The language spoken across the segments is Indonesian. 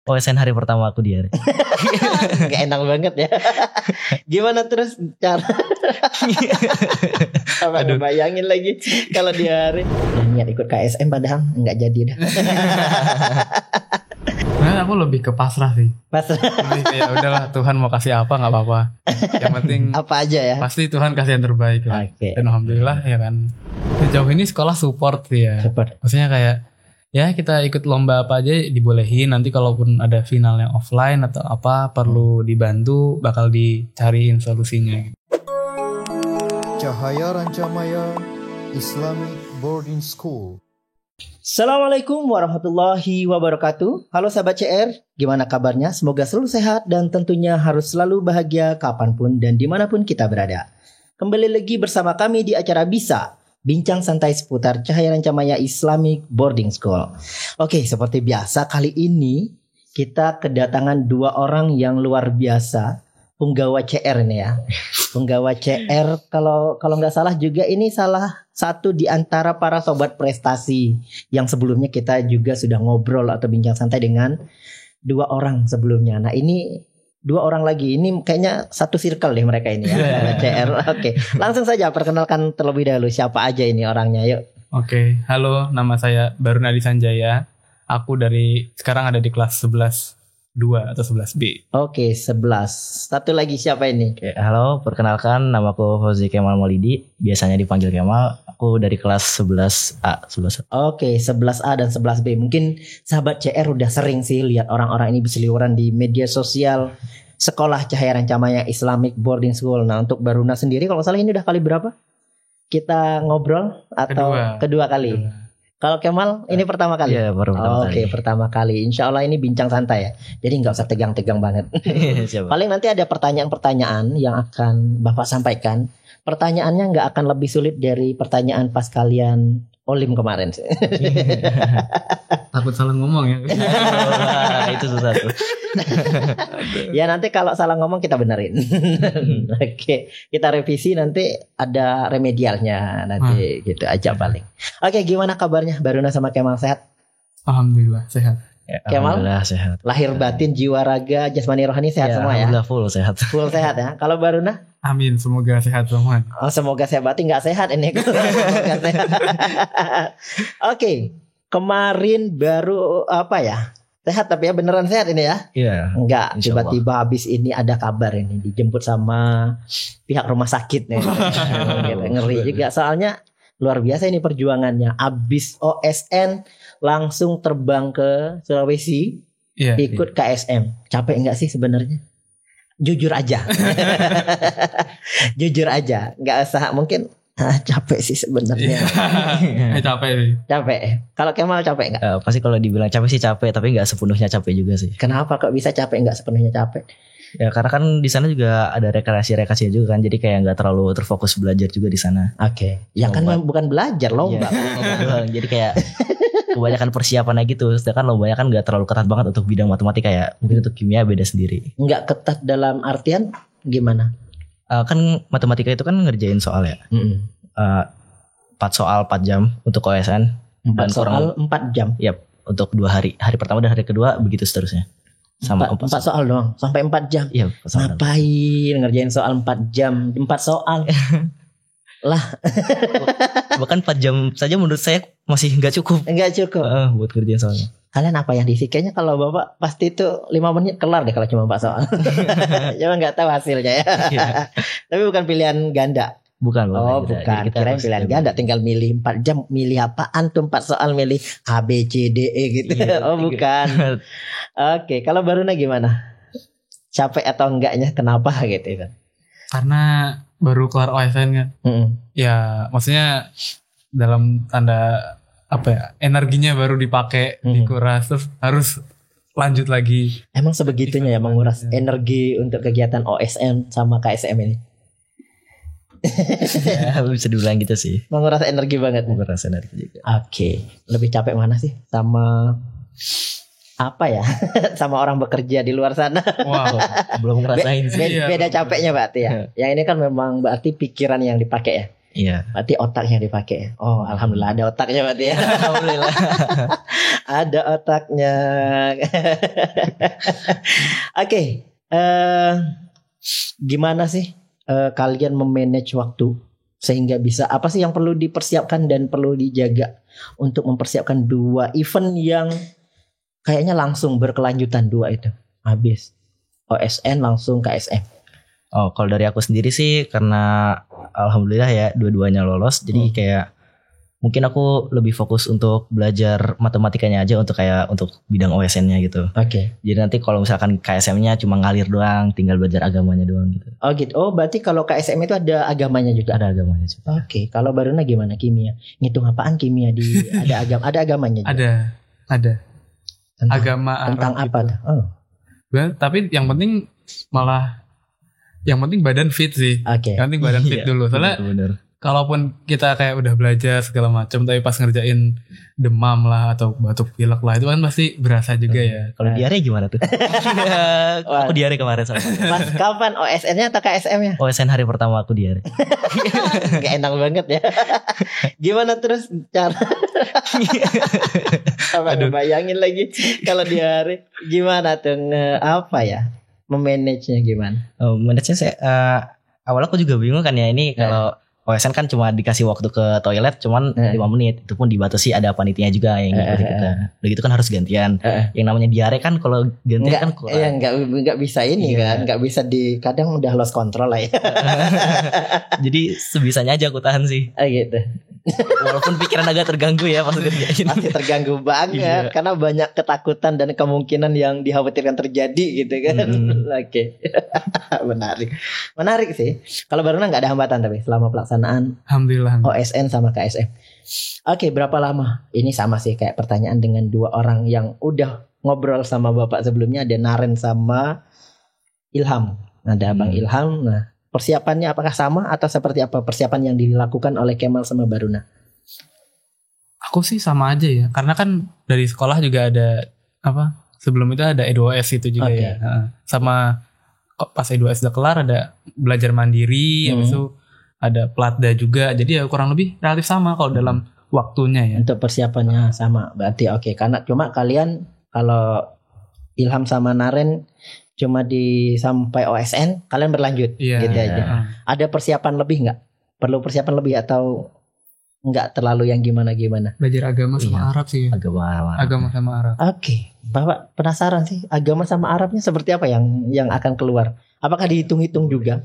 OSN hari pertama aku di hari. Gak enak banget ya. Gimana terus cara apa bayangin lagi kalau di hari niat ikut KSM padahal nggak jadi dah. Nah, aku lebih ke pasrah sih. Pasrah. Lebih kayak udahlah Tuhan mau kasih apa nggak apa-apa. Yang penting apa aja ya. pasti Tuhan kasih yang terbaik lah. Oke. Dan alhamdulillah ya kan. Sejauh ini sekolah support sih ya. Support. Maksudnya kayak ya kita ikut lomba apa aja dibolehin. Nanti kalaupun ada final yang offline atau apa perlu dibantu bakal dicariin solusinya. Cahaya Rancamaya Islamic Boarding School. Assalamualaikum warahmatullahi wabarakatuh. Halo sahabat CR, gimana kabarnya? Semoga selalu sehat dan tentunya harus selalu bahagia kapanpun dan dimanapun kita berada. Kembali lagi bersama kami di acara Bisa, bincang santai seputar Cahaya Rancamaya Islamic Boarding School. Oke, seperti biasa kali ini kita kedatangan dua orang yang luar biasa, penggawa CR ini ya. Penggawa CR kalau nggak salah juga ini salah satu di antara para sobat prestasi yang sebelumnya kita juga sudah ngobrol atau bincang santai dengan dua orang sebelumnya. Nah ini dua orang lagi, ini kayaknya satu circle deh mereka ini ya. CR. Oke, langsung saja perkenalkan terlebih dahulu siapa aja ini orangnya, yuk. Oke, halo, nama saya Barunadi Sanjaya. Aku sekarang ada di kelas 11-2 atau 11B. Oke, 11. Satu lagi siapa ini? Oke, halo, perkenalkan namaku Fauzi Kemal Maulidi, biasanya dipanggil Kemal. Aku dari kelas 11A. Oke, 11A dan 11B. Mungkin sahabat CR udah sering sih lihat orang-orang ini berseliweran di media sosial sekolah Cahaya Rancamaya Islamic Boarding School. Nah, untuk Baruna sendiri kalau salah ini udah kali berapa kita ngobrol atau kedua kali? Kalau Kemal ini pertama kali? Iya, baru pertama kali. Oke, pertama kali. Insya Allah ini bincang santai ya. Jadi nggak usah tegang-tegang banget. Paling nanti ada pertanyaan-pertanyaan yang akan Bapak sampaikan. Pertanyaannya nggak akan lebih sulit dari pertanyaan pas kalian Olim kemarin. Takut salah ngomong ya. Itu susah tuh. Ya nanti kalau salah ngomong kita benerin. Oke, kita revisi nanti ada remedialnya nanti gitu aja paling. Oke, gimana kabarnya Baruna sama Kemal, sehat? Alhamdulillah sehat. Ya, Kemal? alhamdulillah sehat. Lahir batin, jiwa raga, jasmani rohani sehat semua ya? Alhamdulillah full sehat. Full sehat ya. Kalau Baruna? Amin, semoga sehat semua. Oh, semoga sehat, berarti nggak sehat ini. Nggak sehat. Oke, kemarin baru apa ya? Sehat tapi ya beneran sehat ini ya? Iya. Enggak, tiba-tiba habis ini ada kabar ini dijemput sama pihak rumah sakit nih. Ngeri juga soalnya luar biasa ini perjuangannya. Abis OSN langsung terbang ke Sulawesi, ikut KSM. Capek enggak sih sebenarnya? Jujur aja. Jujur aja, enggak usah mungkin capek sih sebenarnya. Capek sih. Capek. Kalau Kemal capek enggak? Pasti kalau dibilang capek sih capek, tapi enggak sepenuhnya capek juga sih. Kenapa kok bisa capek enggak sepenuhnya capek? Ya karena kan di sana juga ada rekreasi juga kan, jadi kayak nggak terlalu terfokus belajar juga di sana. Oke. Ya kan bukan belajar lomba. Iya. Jadi kayak kebanyakan persiapannya gitu. Sedangkan lombanya kan nggak terlalu ketat banget untuk bidang matematika ya. Mungkin untuk kimia beda sendiri. Nggak ketat dalam artian gimana? Kan matematika itu kan ngerjain soal ya. 4 soal 4 jam untuk OSN. 4 soal 4 jam. Yap, untuk 2 hari. Hari pertama dan hari kedua begitu seterusnya. Sama 4 soal doang sampai 4 jam. Iya, ngapain ngerjain soal 4 jam? 4 soal. Lah. Bahkan 4 jam saja menurut saya masih nggak cukup. Enggak cukup. Buat ngerjain soalnya. Kalian apa yang diisi? Kayaknya kalau Bapak pasti itu 5 menit kelar deh kalau cuma 4 soal. Cuma nggak tahu hasilnya ya. Tapi bukan pilihan ganda. Bukan. Oh bukan, kirain pilihan ganda. Tinggal milih 4 jam. Milih apaan tuh 4 soal? Milih A, B, C, D, E gitu. Oh bukan. Oke, kalau Baruna gimana? Capek atau enggaknya? Kenapa gitu kan? Karena baru kelar OSN kan. Ya maksudnya dalam tanda apa ya, energinya baru dipakai, dikuras, terus harus lanjut lagi. Emang sebegitunya ya menguras energi untuk kegiatan OSN sama KSM ini? Ya, bisa dibilang gitu sih. Menguras energi banget. Menguras energi juga. Oke. Lebih capek mana sih? Sama apa ya? Sama orang bekerja di luar sana. Wow. Belum ngerasain sih. Beda capeknya berarti ya. Yang ini kan memang berarti pikiran yang dipakai ya. Iya. Berarti otaknya dipakai. Oh, alhamdulillah ada otaknya berarti ya. Alhamdulillah. Ada otaknya. Oke, gimana sih kalian memanage waktu sehingga bisa apa sih yang perlu dipersiapkan dan perlu dijaga untuk mempersiapkan 2 event yang kayaknya langsung berkelanjutan 2 itu. Habis OSN langsung KSM. Oh, kalau dari aku sendiri sih karena alhamdulillah ya dua-duanya lolos, jadi kayak mungkin aku lebih fokus untuk belajar matematikanya aja untuk bidang OSN-nya gitu. Oke. Jadi nanti kalau misalkan KSM-nya cuma ngalir doang, tinggal belajar agamanya doang gitu. Oh gitu. Oh berarti kalau KSM itu ada agamanya juga. Ada agamanya juga. Oke. Kalau Baruna gimana kimia? Ngitung apaan kimia di ada agamanya juga? Ada. Tentang, Agama Arab tentang apa? gitu. Oh. Tapi yang penting badan fit sih. Oke. Yang penting badan fit dulu. Soalnya Bener. kalaupun kita kayak udah belajar segala macam, tapi pas ngerjain demam lah atau batuk pilek lah, itu kan pasti berasa juga ya. Kalau diare gimana tuh? Aku diare kemarin sama. Pas kapan OSN-nya atau KSM-nya? OSN hari pertama aku diare. Gak enak banget ya. Gimana terus cara? Aduh, bayangin lagi kalau di hari gimana tuh apa ya? Memanage-nya gimana? Oh, manage-nya saya awalnya aku juga bingung kan ya ini kalau OSN kan cuma dikasih waktu ke toilet cuman 5 menit. Itu pun dibatasi ada panitianya juga yang ngikutin kita. Udah gitu kan harus gantian. Yang namanya diare kan kalau gantian kan enggak bisa ini kan, enggak bisa kadang udah lost control lah ya. Jadi sebisanya aja aku tahan sih. Gitu. Walaupun pikiran agak terganggu ya pas kerjain. Pasti terganggu banget karena banyak ketakutan dan kemungkinan yang dikhawatirkan terjadi gitu kan. Oke. Menarik sih. Kalau Baruna nggak ada hambatan tapi selama pelaksanaan Alhamdulillah. OSN sama KSM. Oke, berapa lama? Ini sama sih kayak pertanyaan dengan 2 orang yang udah ngobrol sama Bapak sebelumnya, ada Naren sama Ilham. Ada Bang Ilham. Nah, persiapannya apakah sama atau seperti apa persiapan yang dilakukan oleh Kemal sama Baruna? Aku sih sama aja ya, karena kan dari sekolah juga ada sebelum itu ada E2S itu juga ya. Sama pas E2S udah kelar ada belajar mandiri, habis itu ada Platda juga. Jadi ya kurang lebih relatif sama kalau dalam waktunya ya. Untuk persiapannya sama. Berarti oke. Karena cuma kalian kalau Ilham sama Naren cuma sampai OSN kalian berlanjut gitu aja. Ada persiapan lebih nggak? Perlu persiapan lebih atau nggak terlalu yang gimana-gimana? Belajar agama sama Arab sih. Agama sama Arab. Oke. Bapak penasaran sih agama sama Arabnya seperti apa yang akan keluar? Apakah dihitung-hitung juga?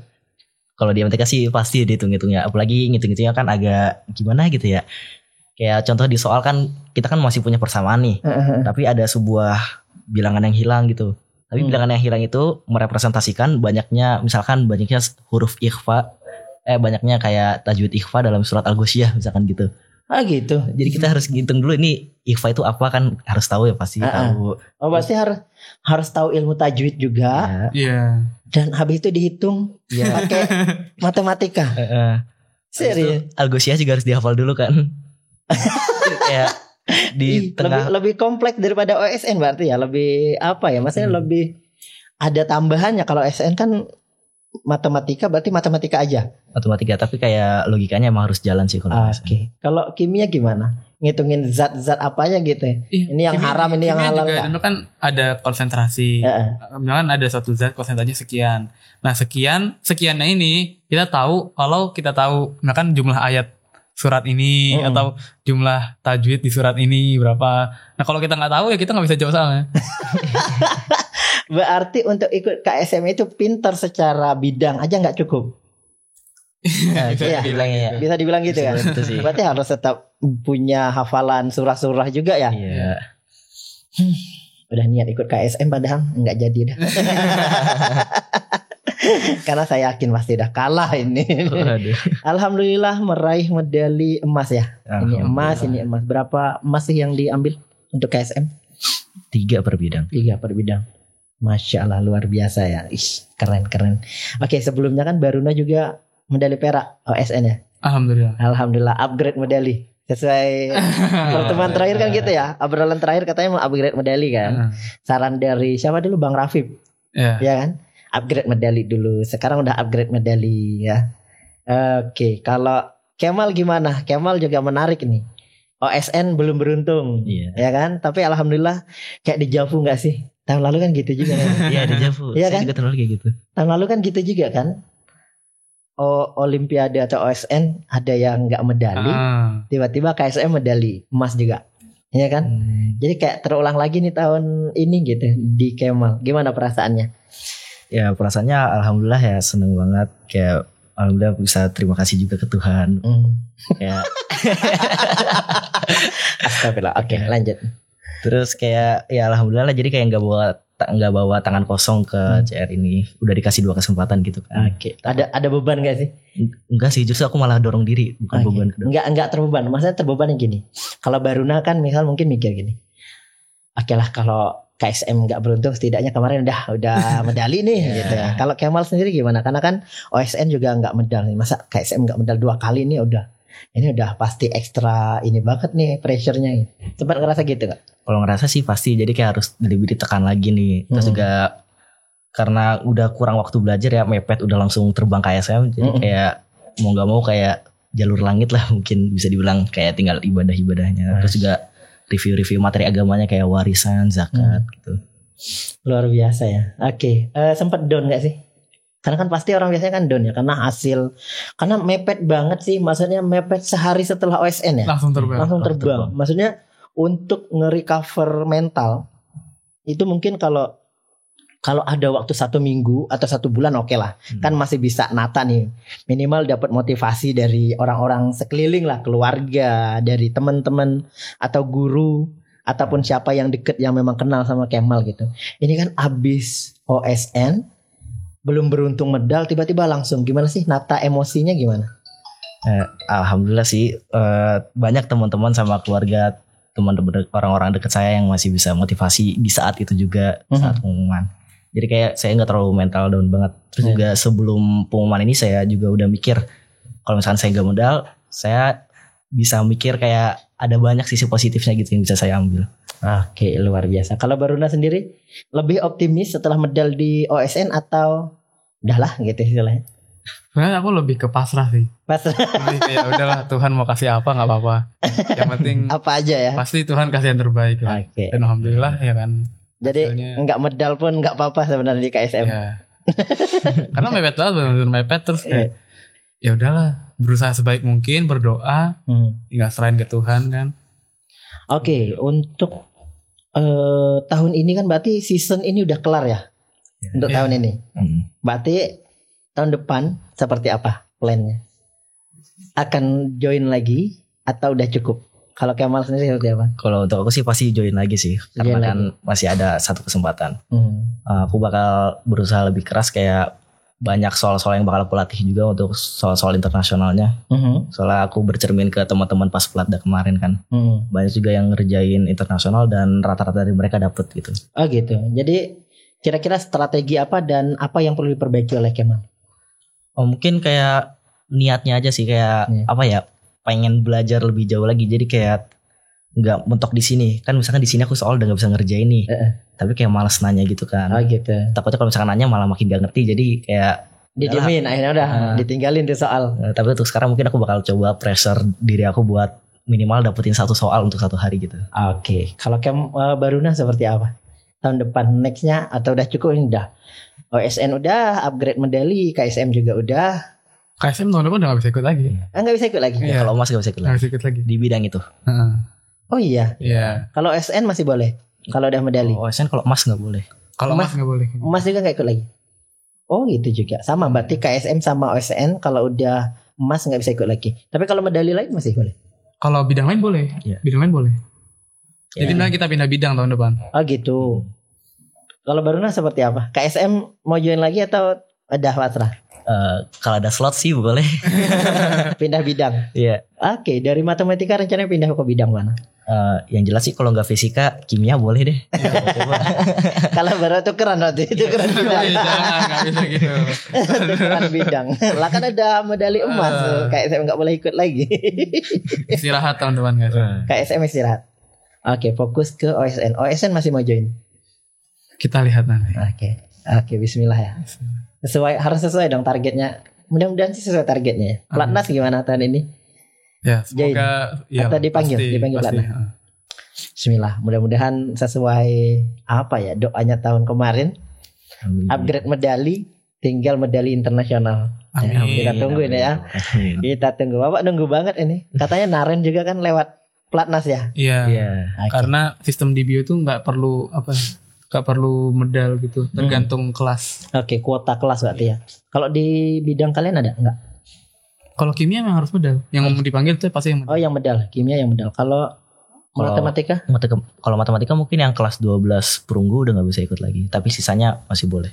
Kalau di MTK sih pasti dihitung-hitungnya. Apalagi ngitung-hitungnya kan agak gimana gitu ya. Kayak contoh di soal kan kita kan masih punya persamaan nih. Tapi ada sebuah bilangan yang hilang gitu. Tapi bilangan yang hilang itu merepresentasikan banyaknya huruf ikhfa, banyaknya kayak tajwid ikhfa dalam surat Al-Ghasyiyah misalkan gitu. Gitu. Jadi kita harus ngitung dulu ini ikhfa itu apa kan harus tahu ya pasti tahu. Oh pasti harus tahu ilmu tajwid juga. Iya. Dan habis itu dihitung pakai matematika. Serius. Al-Ghasyiyah juga harus dihafal dulu kan. Kayak di tengah lebih kompleks daripada OSN berarti ya, lebih apa ya, maksudnya lebih ada tambahannya. Kalau OSN kan matematika berarti matematika aja. Matematika tapi kayak logikanya emang harus jalan sih kalau Oke. Kalau kimia gimana? Ngitungin zat-zat apanya gitu ya? Ini yang haram, ini yang halal juga, itu kan ada konsentrasi. Misalkan ada suatu zat konsentrasinya sekian. Nah sekiannya ini kita tahu kalau kita tahu misalkan jumlah ayat surat ini atau jumlah tajwid di surat ini berapa. Nah kalau kita nggak tahu ya kita nggak bisa jawab soalnya. Berarti untuk ikut KSM itu pintar secara bidang aja nggak cukup. Bisa dibilang gitu kan. Berarti harus tetap punya hafalan surah-surah juga ya. Iya. Udah niat ikut KSM padahal nggak jadi dah. Karena saya yakin pasti udah kalah ini. Alhamdulillah meraih medali emas ya. Ini emas. Berapa emas sih yang diambil untuk KSM? 3 per bidang. Masya Allah, luar biasa ya. Keren. Oke, sebelumnya kan Baruna juga medali perak OSN ya. Alhamdulillah upgrade medali. Sesuai pertemuan terakhir kan gitu ya. Obrolan terakhir katanya mau upgrade medali kan. Saran dari siapa dulu, Bang Rafif. Ya kan? Upgrade medali dulu. Sekarang udah upgrade medali ya. Oke, kalau Kemal gimana? Kemal juga menarik nih. OSN belum beruntung, ya kan? Tapi alhamdulillah kayak dejavu nggak sih? Tahun lalu kan gitu juga kan? Iya dejavu. Iya kan? Saya juga tahun lalu kayak gitu. Tahun lalu kan gitu juga kan? Olimpiade atau OSN ada yang nggak medali, tiba-tiba KSM medali emas juga, ya kan? Jadi kayak terulang lagi nih tahun ini gitu di Kemal. Gimana perasaannya? Ya perasaannya alhamdulillah ya seneng banget, kayak alhamdulillah bisa terima kasih juga ke Tuhan. Ya. Astagfirullah. Oke, lanjut. Terus kayak ya alhamdulillah lah, jadi kayak nggak bawa tangan kosong ke CR ini. Udah dikasih 2 kesempatan gitu kan. Oke. Ada beban gak sih? Enggak sih, justru aku malah dorong diri, bukan beban. Enggak terbeban. Maksudnya terbeban yang gini. Kalau Baruna kan misal mungkin mikir gini. Oke lah, kalau KSM nggak beruntung setidaknya kemarin udah medali nih gitu ya. Kalau Kemal sendiri gimana? Karena kan OSN juga nggak medal nih. Masa KSM nggak medal 2 kali nih ini udah pasti ekstra ini banget nih pressure-nya. Sempat ngerasa gitu nggak? Kalau ngerasa sih pasti, jadi kayak harus lebih ditekan lagi nih. Terus juga karena udah kurang waktu belajar ya, mepet udah langsung terbang KSM. Jadi kayak mau nggak mau kayak jalur langit lah mungkin bisa dibilang, kayak tinggal ibadah-ibadahnya. Terus juga review-review materi agamanya kayak warisan, zakat gitu. Luar biasa ya. Oke. Sempat down gak sih? Karena kan pasti orang biasanya kan down ya, karena mepet banget sih. Maksudnya mepet sehari setelah OSN ya. Langsung terbang. Maksudnya untuk nge-recover mental itu mungkin kalau ada waktu 1 minggu atau 1 bulan oke lah. Kan masih bisa nata nih. Minimal dapat motivasi dari orang-orang sekeliling lah, keluarga, dari teman-teman atau guru ataupun siapa yang deket yang memang kenal sama Kemal gitu. Ini kan abis OSN belum beruntung medal, tiba-tiba langsung gimana sih nata emosinya gimana? Alhamdulillah sih banyak teman-teman sama keluarga, teman-teman orang-orang dekat saya yang masih bisa motivasi di saat itu juga, saat pengumuman. Jadi kayak saya nggak terlalu mental down banget. Terus juga sebelum pengumuman ini saya juga udah mikir, kalau misalkan saya nggak medal, saya bisa mikir kayak ada banyak sisi positifnya gitu yang bisa saya ambil. Oke, luar biasa. Kalau Baruna sendiri lebih optimis setelah medal di OSN atau udahlah gitu istilahnya? Sebenarnya aku lebih ke pasrah sih. Pasrah. Lebih kayak udahlah, Tuhan mau kasih apa nggak apa-apa. Yang penting apa aja ya. pasti Tuhan kasih yang terbaik. Oke. Dan alhamdulillah ya kan. Jadi nggak medal pun nggak apa-apa sebenarnya di KSM. Ya. Karena mepet banget, benar-benar mepet, terus kayak ya udahlah, berusaha sebaik mungkin, berdoa, nggak serahin ke Tuhan kan. Oke, untuk tahun ini kan berarti season ini udah kelar ya. Untuk tahun ini. Berarti tahun depan seperti apa plannya? Akan join lagi atau udah cukup? Kalau Kemal sendiri seperti apa? Kalau untuk aku sih pasti join lagi sih, karena kan masih ada 1 kesempatan. Aku bakal berusaha lebih keras, kayak banyak soal-soal yang bakal aku latih juga untuk soal-soal internasionalnya. Soalnya aku bercermin ke teman-teman pas Platda kemarin kan, banyak juga yang ngerjain internasional dan rata-rata dari mereka dapet gitu. Oh gitu. Jadi kira-kira strategi apa dan apa yang perlu diperbaiki oleh Kemal? Mungkin kayak niatnya aja sih, kayak apa ya, pengen belajar lebih jauh lagi. Jadi kayak nggak mentok di sini. Kan misalkan di sini aku soal udah nggak bisa ngerjain nih, tapi kayak malas nanya gitu kan. Oh gitu. Takutnya kalau misalkan nanya malah makin gak ngerti. Jadi kayak didiemin, akhirnya udah ditinggalin tuh soal. Tapi untuk sekarang mungkin aku bakal coba pressure diri aku buat minimal dapetin 1 soal untuk 1 hari gitu. Oke. Kalau Baruna seperti apa? Tahun depan nextnya atau udah cukup ini udah? OSN udah, upgrade medali, KSM juga udah. KSM tahun depan udah gak bisa ikut lagi. Gak bisa ikut lagi? Ya, kalau emas gak bisa ikut lagi. Gak bisa ikut lagi. Di bidang itu. Oh iya? Iya. Kalau SN masih boleh? Kalau udah medali? OSN kalau emas gak boleh. Kalau emas gak boleh. Emas juga gak ikut lagi? Oh gitu juga. Sama berarti KSM sama OSN kalau udah emas gak bisa ikut lagi. Tapi kalau medali lain masih boleh? Kalau bidang lain boleh. Bidang lain boleh. Jadi kita pindah bidang tahun depan. Oh gitu. Kalau Baruna seperti apa? KSM mau join lagi atau udah pasrah? Kalau ada slot sih boleh. Pindah bidang. Iya. Oke, dari matematika rencananya pindah ke bidang mana? Yang jelas sih kalau nggak fisika, kimia boleh deh. Kalau baru tukeran nanti tukeran bidang. Jangan, nggak bisa gitu. Tukeran bidang. Lah kan ada medali emas, KSM nggak boleh ikut lagi. Istirahat tahun depan guys. KSM istirahat. Oke, fokus ke OSN. OSN masih mau join? Kita lihat nanti. Oke, bismillah ya. Harus sesuai dong targetnya. Mudah-mudahan sih sesuai targetnya. Platnas gimana tahun ini? Ya, Join. semoga ya, Atau dipanggil pasti. pelatnas. Bismillah, mudah-mudahan sesuai apa ya doanya tahun kemarin. Upgrade medali, tinggal medali internasional. Amin. Kita tunggu ini ya. Amin. Kita tunggu. Bapak nunggu banget ini. Katanya Naren juga kan lewat pelatnas ya. Iya. Iya. Karena sistem di bio itu nggak perlu medal gitu, tergantung kelas. Oke, kuota kelas berarti ya. Kalau di bidang kalian ada enggak? Kalau kimia memang harus medal. Yang dipanggil tuh pasti yang medal. Oh, yang medal, kimia yang medal. Kalau matematika? Kalau matematika mungkin yang kelas 12 perunggu udah nggak bisa ikut lagi, tapi sisanya masih boleh.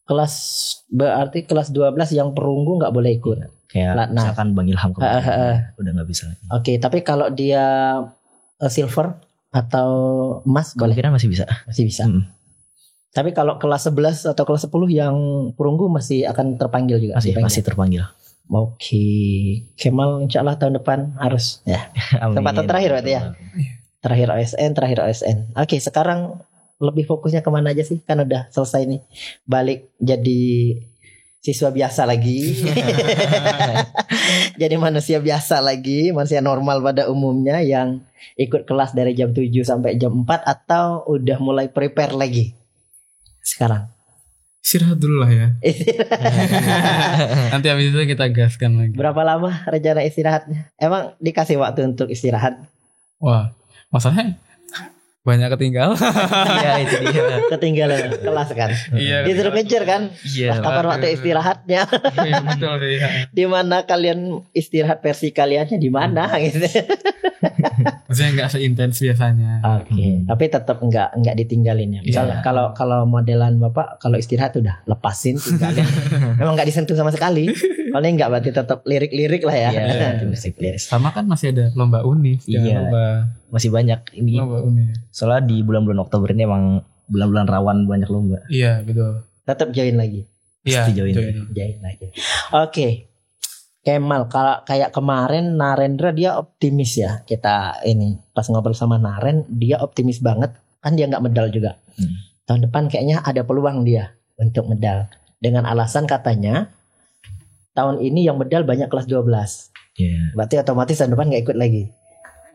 Kelas berarti kelas 12 yang perunggu nggak boleh ikut. Kayak Pelatnas. misalkan Bang Ilham kemarin udah nggak bisa lagi. Oke, tapi kalau dia silver atau emas boleh, Kemungkinan masih bisa. masih bisa. Tapi kalau kelas 11 atau kelas 10 yang perunggu masih akan terpanggil juga. Masih terpanggil. Oke, Kemal insya Allah tahun depan harus ya. Amin. Kesempatan terakhir berarti ya. Terakhir OSN. Oke, sekarang lebih fokusnya kemana aja sih? Kan udah selesai nih. Balik jadi siswa biasa lagi. Jadi manusia biasa lagi. Manusia normal pada umumnya yang ikut kelas dari jam 7 sampai jam 4. Atau udah mulai prepare lagi sekarang? Istirahat dulu lah ya. Nanti habis itu kita gaskan lagi. Berapa lama rencana istirahatnya? Emang dikasih waktu untuk istirahat? Wah, masalahnya banyak ketinggalan. Iya itu dia. Ketinggalan kelas kan? Iya. Disuruh ngejar kan? Iya. Kapan waktu istirahatnya? Iya, betul sih. Ya. Di mana kalian istirahat versi kaliannya di mana gitu. Maksudnya nggak seintens biasanya. Oke. Tapi tetap nggak ditinggalin ya. Misalnya kalau modelan Bapak kalau istirahat udah lepasin tinggalin. Memang nggak disentuh sama sekali. Kalau ini nggak berarti tetap lirik-lirik lah ya. Iya. Musik lirik. Sama kan masih ada lomba uni. Iya. Masih banyak ini. Lomba uni. Soalnya di bulan-bulan Oktober ini emang bulan-bulan rawan banyak lomba. Iya betul. Tetap join lagi. Iya. Pasti join. Join lagi. Oke. Kemal, kalau kayak kemarin Narendra dia optimis ya. Kita ini pas ngobrol sama Naren, dia optimis banget. Kan dia nggak medal juga. Tahun depan kayaknya ada peluang dia untuk medal. Dengan alasan katanya tahun ini yang medal banyak kelas 12. Iya. Berarti otomatis tahun depan nggak ikut lagi.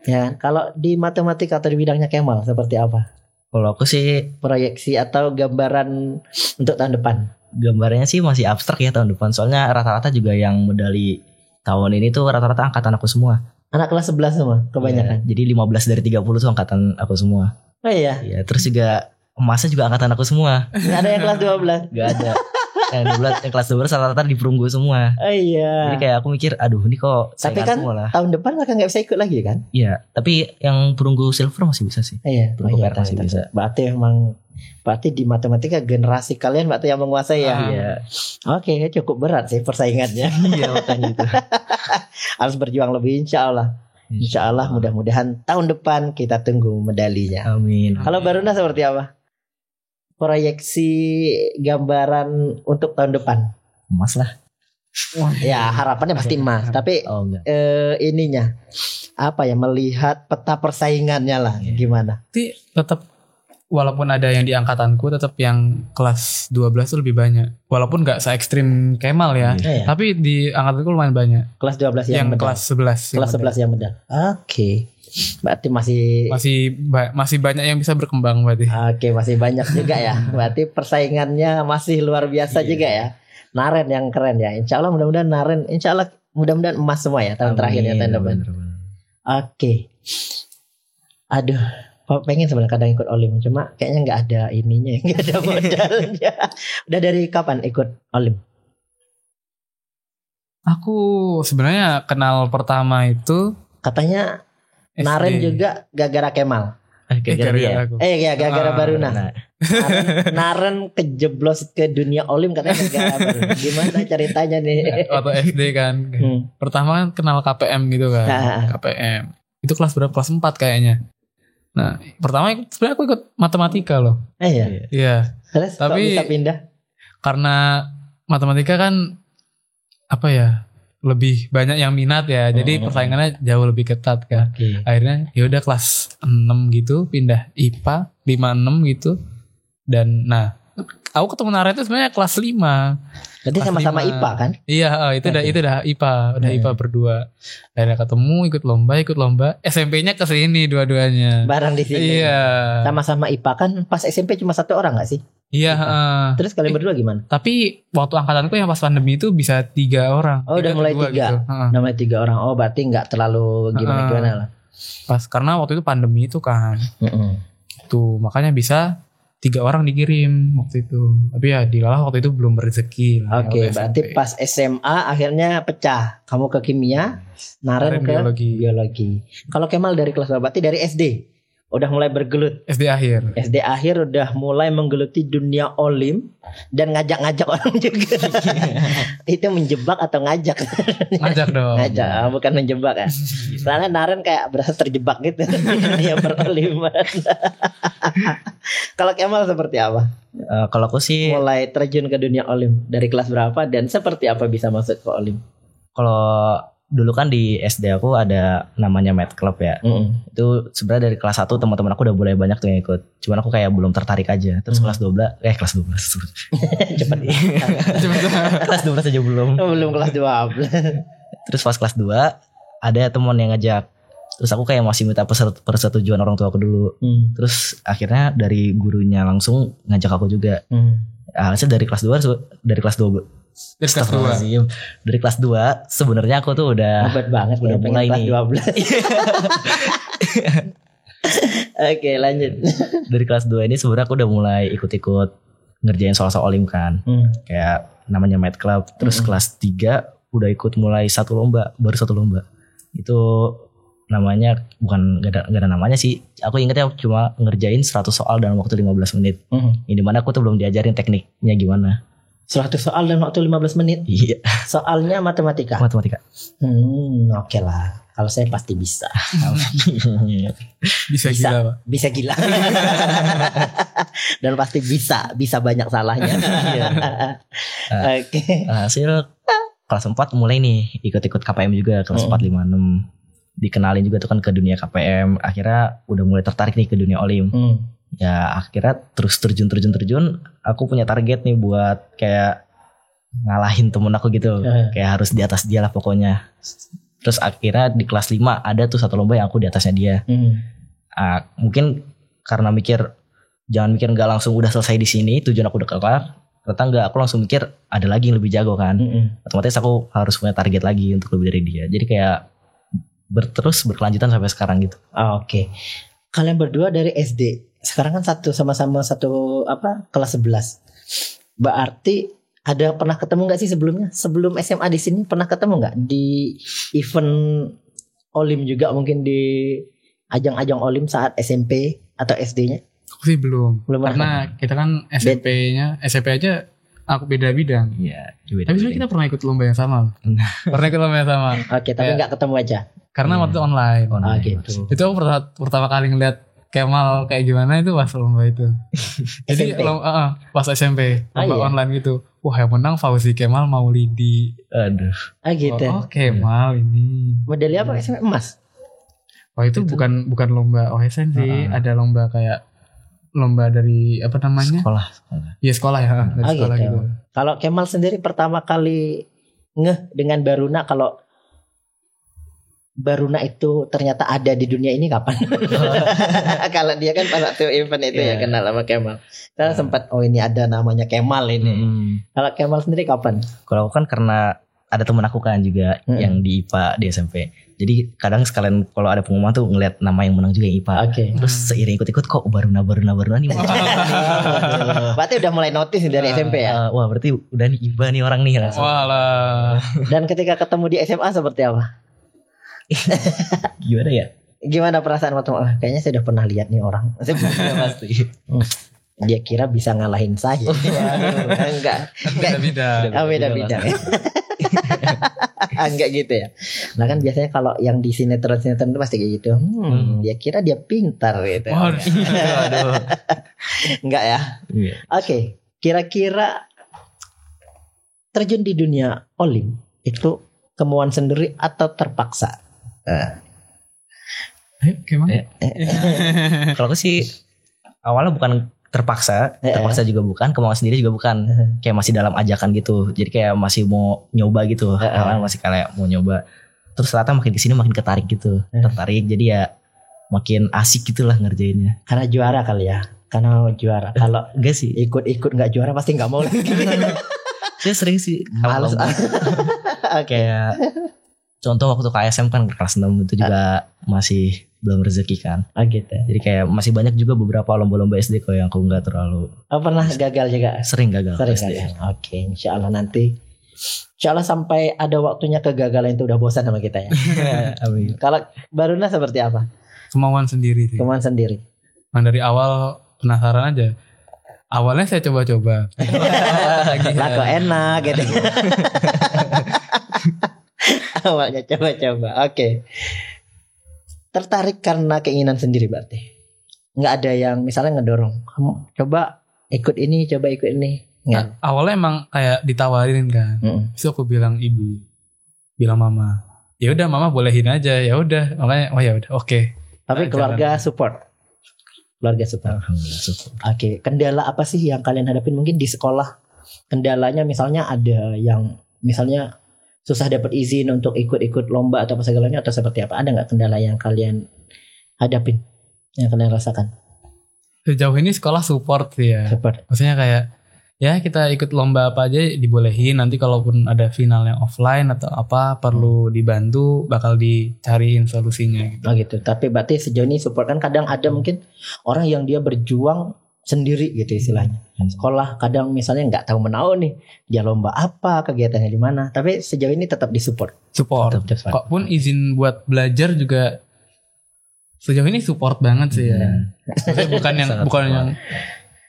Ya, kalau di matematika atau di bidangnya Kemal seperti apa? Kalau aku sih Proyeksi atau gambaran untuk tahun depan? gambarnya sih masih abstrak ya tahun depan. Soalnya rata-rata juga yang medali tahun ini tuh rata-rata angkatan aku semua. Anak kelas 11 semua kebanyakan. Ya, jadi 15 dari 30 tuh angkatan aku semua. Oh iya. Iya, terus juga emasnya juga angkatan aku semua. Nggak ada yang kelas 12. Gak ada. yang kelas 12 rata-rata di perunggu semua. Oh iya. Jadi kayak aku mikir, aduh ini kok Tapi saingan kan semua lah. tahun depan mereka nggak bisa ikut lagi kan? Iya, tapi yang perunggu silver masih bisa sih. Iya. Perunggu perak masih bisa. Berarti di matematika generasi kalian berarti yang menguasai ya. Iya. Oke, cukup berat sih persaingannya. Iya makanya itu. Harus berjuang lebih insya Allah. Insya Allah mudah-mudahan tahun depan kita tunggu medalinya. Amin. Kalau Baruna seperti apa? Proyeksi gambaran untuk tahun depan? Emas lah. Ya harapannya pasti emas. Tapi Oh enggak. ininya apa ya, melihat peta persaingannya lah gimana? Tapi tetap walaupun ada yang di angkatanku tetap yang kelas 12 tuh lebih banyak. Walaupun gak se-ekstrim Kemal ya. Iya. Tapi di angkatanku lumayan banyak. Kelas 12 yang medal. kelas 11. Kelas 11 yang medal. Oke. Berarti masih Masih banyak yang bisa berkembang berarti. Oke, masih banyak juga ya. Berarti persaingannya masih luar biasa juga ya. Naren yang keren ya. Insya Allah mudah-mudahan Naren, insya Allah mudah-mudahan emas semua ya tahun terakhir ya tahun depan. Oke. Aduh, pengen sebenarnya kadang ikut Olim, cuma kayaknya nggak ada ininya, nggak ada modalnya. Udah dari kapan ikut Olim? Aku sebenarnya kenal pertama itu Katanya SD. Naren juga gara-gara Kemal. Gara-gara dia. aku. Ya gara-gara Baruna. Nah, Naren kejeblos ke dunia Olim katanya gara-gara Baruna. Gimana ceritanya nih? Waktu SD kan. Pertama kan kenal KPM gitu kan. KPM. Itu kelas berapa? Kelas 4 kayaknya. Nah, pertama sebenarnya aku ikut matematika loh. Iya. Iya. Terus kok Tapi bisa pindah? karena matematika kan apa ya? Lebih banyak yang minat ya. Jadi persaingannya jauh lebih ketat kan. Oke. Akhirnya ya udah kelas 6 gitu pindah IPA 5-6 gitu. Dan nah, aku ketemu Nara itu sebenarnya kelas 5. Berarti sama-sama IPA kan? Iya, itu udah IPA, IPA berdua. Akhirnya ketemu, ikut lomba. SMP-nya kesini dua-duanya. Bareng di sini. Iya. Sama-sama IPA kan pas SMP cuma 1 orang gak sih? Iya. Terus kalian berdua gimana? Tapi waktu angkatanku yang pas pandemi itu bisa 3 orang. Oh, udah mulai 3. Gitu. Udah mulai 3 orang. Oh, berarti gak terlalu gimana-gimana lah. Pas karena waktu itu pandemi itu kan. Gitu, makanya bisa 3 orang dikirim waktu itu. Tapi ya dilalah waktu itu belum berezeki. Oke, berarti pas SMA akhirnya pecah. Kamu ke kimia, Naren ke biologi. Kalau Kemal dari kelas berapa? Berarti dari SD udah mulai bergelut. SD akhir udah mulai menggeluti dunia olim dan ngajak-ngajak orang juga. Itu menjebak atau ngajak? Ngajak dong. Ngajak, bukan menjebak ya. Soalnya Naren kayak berasa terjebak gitu di dunia peroliman. Kalau Kemal seperti apa? Kalau aku sih mulai terjun ke dunia olim dari kelas berapa dan seperti apa bisa masuk ke olim? Kalau dulu kan di SD aku ada namanya Math Club ya. Itu sebenarnya dari kelas 1 teman-teman aku udah mulai banyak tuh yang ikut. Cuman aku kayak belum tertarik aja. Terus kelas 12 cepet. Kelas 12 aja belum. Belum kelas 12. Terus pas kelas 2 ada teman yang ngajak. Terus aku kayak masih minta persetujuan orang tua aku dulu. Terus akhirnya dari gurunya langsung ngajak aku juga. Hasilnya dari kelas 2 dari kelas 2 sebenarnya aku tuh udah hebat banget udah mulai nih 12. Oke, lanjut. Dari kelas 2 ini sebenarnya aku udah mulai ikut-ikut ngerjain soal-soal olim kan. Kayak namanya Math Club. Terus kelas 3 udah ikut mulai baru satu lomba. Itu namanya gak ada namanya sih. Aku ingetnya cuma ngerjain 100 soal dalam waktu 15 menit. Ini dimana aku tuh belum diajarin tekniknya gimana. 100 soal dalam waktu 15 menit? Iya. Soalnya matematika? Matematika. Oke lah. Kalau saya pasti bisa. Bisa gila, Pak. Bisa gila. Dan pasti bisa banyak salahnya. Oke. Hasil kelas 4 mulai nih ikut-ikut KPM juga kelas 4, 5, 6. Dikenalin juga tuh kan ke dunia KPM. Akhirnya udah mulai tertarik nih ke dunia olim. Ya akhirnya terus terjun. Aku punya target nih buat kayak ngalahin temen aku gitu. Kayak harus di atas dia lah pokoknya. Terus akhirnya di kelas 5 ada tuh satu lomba yang aku di atasnya dia. Mungkin karena jangan mikir gak langsung udah selesai di sini, tujuan aku udah kelar. Ternyata enggak, aku langsung mikir ada lagi yang lebih jago kan. Otomatis aku harus punya target lagi untuk lebih dari dia. Jadi kayak berkelanjutan sampai sekarang gitu. Oke. Kalian berdua dari SD. Sekarang kan sama-sama satu kelas 11. Berarti ada pernah ketemu gak sih sebelumnya? Sebelum SMA di sini pernah ketemu gak? Di event olim juga mungkin di ajang-ajang olim saat SMP atau SD-nya? Aku sih belum karena kita kan SMP aja aku beda bidang. Iya. Tapi sebenarnya kita pernah ikut lomba yang sama. Oke, tapi gak ketemu aja. Karena waktu online. Gitu. Itu aku pertama kali ngeliat Kemal kayak gimana itu pas lomba itu. Jadi pas SMP lomba online gitu. Wah, yang menang Fauzi Kemal Maulidi. Aduh. Gitu. Oh, Kemal ini. Medali apa SMP? Emas. Oh, itu bukan lomba OSN sih. Ada lomba kayak lomba dari apa namanya? Sekolah. Iya, sekolah ya, dari sekolah gitu. Kalau Kemal sendiri pertama kali ngeh dengan Baruna kalau Baruna itu ternyata ada di dunia ini kapan? Kalau dia kan pada waktu event itu ya kenal sama Kemal. Kita sempat ini ada namanya Kemal ini. Kalau Kemal sendiri kapan? Kalau aku kan karena ada teman aku kan juga yang di IPA di SMP. Jadi kadang sekalian kalau ada pengumuman tuh ngeliat nama yang menang juga yang IPA. Terus seiring ikut-ikut kok Baruna nih. Berarti udah mulai notice dari SMP ya? Wah, berarti udah nih IBA nih orang nih. Walah. Dan ketika ketemu di SMA seperti apa? Gimana ya? Gimana perasaan waktu kayaknya saya udah pernah lihat nih orang. Pasti. Dia kira bisa ngalahin saya. Enggak. Beda-beda. Enggak gitu ya. Nah kan biasanya kalau yang di sinetron itu pasti kayak gitu. Dia kira dia pintar gitu. Enggak ya. Oke. Kira-kira terjun di dunia olim itu kemauan sendiri atau terpaksa? Gimana? Kalau aku sih awalnya bukan terpaksa juga bukan, kemauan sendiri juga bukan. Kayak masih dalam ajakan gitu. Jadi kayak masih mau nyoba gitu. Masih kayak mau nyoba. Terus ternyata makin kesini makin ketarik gitu. Tertarik, jadi ya makin asik gitulah ngerjainnya. Karena juara kali ya. Karena juara. Kalau enggak sih, ikut nggak juara pasti nggak mau lagi. Saya sering sih males. Kayak contoh waktu KSM kan kelas 6 itu juga masih belum rezeki kan. Gitu. Jadi kayak masih banyak juga beberapa lomba-lomba SD kok yang aku nggak terlalu. Pernah gagal juga? Sering gagal. SD. Oke, insya Allah nanti. Insya Allah sampai ada waktunya kegagalan itu udah bosan sama kita ya. Amin. Kalau Baruna seperti apa? Kemauan sendiri sih. Kemauan sendiri. Dari awal penasaran aja. Awalnya saya coba-coba. Lah kok enak gitu. Awalnya coba-coba. Oke. Tertarik karena keinginan sendiri berarti. Nggak ada yang misalnya ngedorong. Kamu coba ikut ini, coba ikut ini. Nah, awalnya emang kayak ditawarin kan. Terus aku bilang ibu, bilang mama. Ya udah mama bolehin aja. Ya udah. Makanya ya udah oke. Tapi keluarga support. Keluarga support. Oke. Kendala apa sih yang kalian hadapin mungkin di sekolah? Kendalanya misalnya ada yang misalnya susah dapat izin untuk ikut-ikut lomba atau apa segalanya atau seperti apa? Ada nggak kendala yang kalian hadapin, yang kalian rasakan? Sejauh ini sekolah support sih ya. Support. Maksudnya kayak ya kita ikut lomba apa aja dibolehin. Nanti kalaupun ada final yang offline atau apa perlu dibantu, bakal dicariin solusinya gitu. Oh gitu. Tapi berarti sejauh ini support kan kadang ada mungkin orang yang dia berjuang sendiri gitu istilahnya. Sekolah kadang misalnya nggak tahu menau nih dia lomba apa, kegiatannya di mana, tapi sejauh ini tetap disupport. Support. Kok pun izin buat belajar juga sejauh ini support banget sih ya. Maksudnya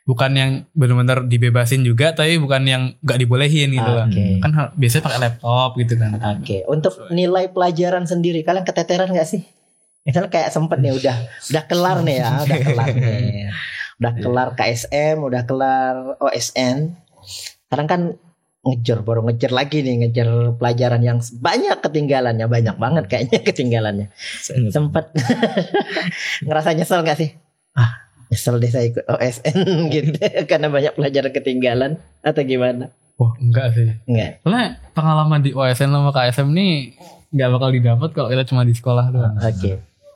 bukan yang benar-benar dibebasin juga, tapi bukan yang nggak dibolehin gitu kan. Kan biasanya pakai laptop gitu kan. Untuk nilai pelajaran sendiri kalian keteteran nggak sih? Misalnya kayak sempet nih udah kelar nih ya, udah kelar nih. Udah kelar KSM, udah kelar OSN. Sekarang kan baru ngejar lagi nih, ngejar pelajaran yang banyak ketinggalannya, banyak banget kayaknya ketinggalannya. Sempet ngerasa nyesel gak sih? Nyesel deh saya ikut OSN gitu karena banyak pelajaran ketinggalan atau gimana? Wah enggak sih. Enggak. Soalnya pengalaman di OSN sama KSM nih gak bakal didapat kalau kita cuma di sekolah doang.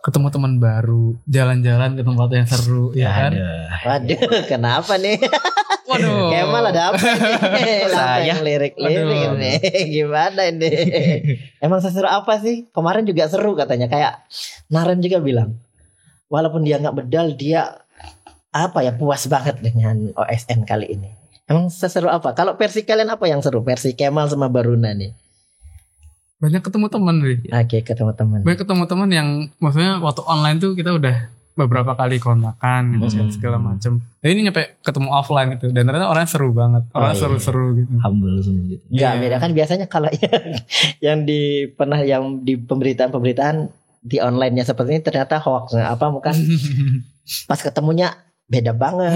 Ketemu teman baru, jalan-jalan ke tempat yang seru, ya kan? Waduh, kenapa nih? Waduh. Kemal ada apa nih? Saya lirik-lirik nih. Gimana ini? Emang seseru apa sih? Kemarin juga seru katanya. Kayak Naren juga bilang, walaupun dia nggak bedal, dia puas banget dengan OSN kali ini. Emang seseru apa? Kalau versi kalian apa yang seru? Versi Kemal sama Baruna nih. Banyak ketemu teman nih. Ketemu teman. Banyak ketemu teman yang maksudnya waktu online tuh kita udah beberapa kali kontakan gitu segala macem. Nah, ini nyampe ketemu offline gitu dan ternyata orangnya seru banget. Orang seru-seru gitu. Humble semua gitu. Enggak beda kan biasanya kalau yang di pemberitaan di online-nya seperti ini ternyata hoax bukan. Pas ketemunya beda banget.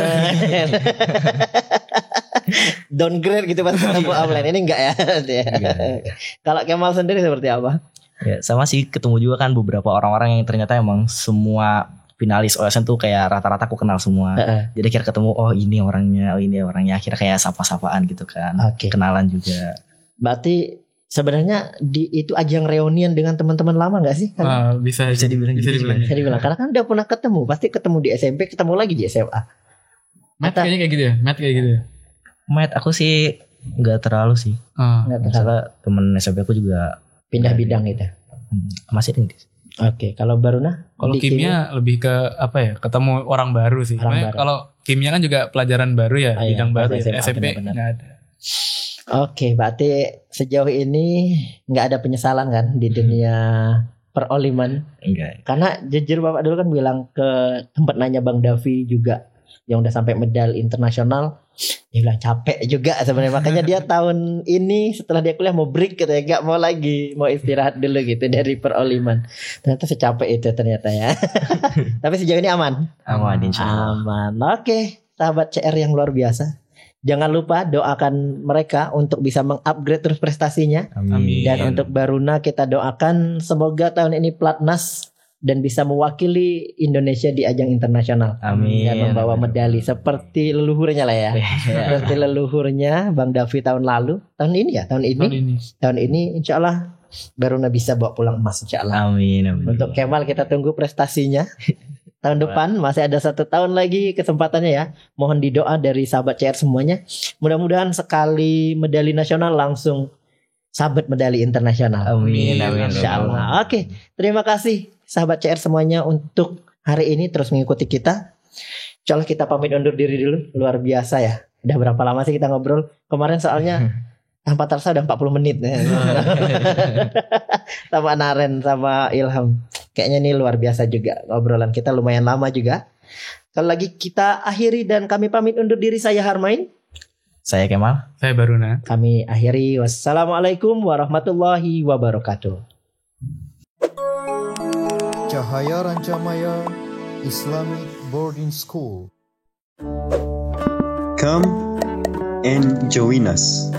Downgrade gitu pas ketemu offline. Ini enggak ya? Kalau Kemal sendiri seperti apa? Ya sama sih, ketemu juga kan beberapa orang-orang yang ternyata emang semua finalis OSN tuh kayak rata-rata aku kenal semua. Jadi kira ketemu ini orangnya, akhirnya kayak sapa-sapaan gitu kan. Kenalan juga. Berarti sebenarnya itu ajang reunian dengan teman-teman lama enggak sih? Bisa dibilang. Karena kan udah pernah ketemu, pasti ketemu di SMP, ketemu lagi di SMA. Matt kayaknya kayak gitu ya. Matt aku sih nggak terlalu sih. Misalnya temen SMP aku juga pindah bidang gitu. Masih tinggi. Kalau Baruna? Kalau kimia lebih ke ketemu orang baru sih. Kalau kimia kan juga pelajaran baru ya, bidang baru ya. SMP nggak ada. Berarti sejauh ini nggak ada penyesalan kan di dunia peroliman? Enggak. Karena jujur Bapak dulu kan bilang ke tempat nanya Bang Davi juga yang udah sampai medal internasional, dia bilang capek juga sebenarnya, makanya dia tahun ini setelah dia kuliah mau break katanya, nggak mau lagi, mau istirahat dulu gitu dari peroliman. Ternyata secapek itu ternyata ya. Tapi sejauh ini aman. Aman. Sahabat CR yang luar biasa. Jangan lupa doakan mereka untuk bisa mengupgrade terus prestasinya. Amin. Dan untuk Baruna kita doakan semoga tahun ini Platnas dan bisa mewakili Indonesia di ajang internasional. Amin. Dan membawa medali seperti leluhurnya lah ya. Seperti leluhurnya Bang Davi tahun lalu. Tahun ini insya Allah Baruna bisa bawa pulang emas insya Allah. Amin. Untuk Kemal kita tunggu prestasinya. Tahun depan masih ada 1 tahun lagi kesempatannya ya. Mohon didoa dari sahabat CR semuanya. Mudah-mudahan sekali medali nasional langsung sabet medali internasional. Amin. Insya Allah. Oke, terima kasih sahabat CR semuanya untuk hari ini terus mengikuti kita. Insya Allah kita pamit undur diri dulu. Luar biasa ya. Udah berapa lama sih kita ngobrol? Kemarin soalnya tanpa terasa udah 40 menit. Sama Naren sama Ilham. Kayaknya ini luar biasa juga. Obrolan kita lumayan lama juga. Kalau lagi kita akhiri dan kami pamit undur diri. Saya Harmain. Saya Kemal. Saya Baruna. Kami akhiri. Wassalamualaikum warahmatullahi wabarakatuh. Cahaya Rancamaya Islamic Boarding School. Come and join us.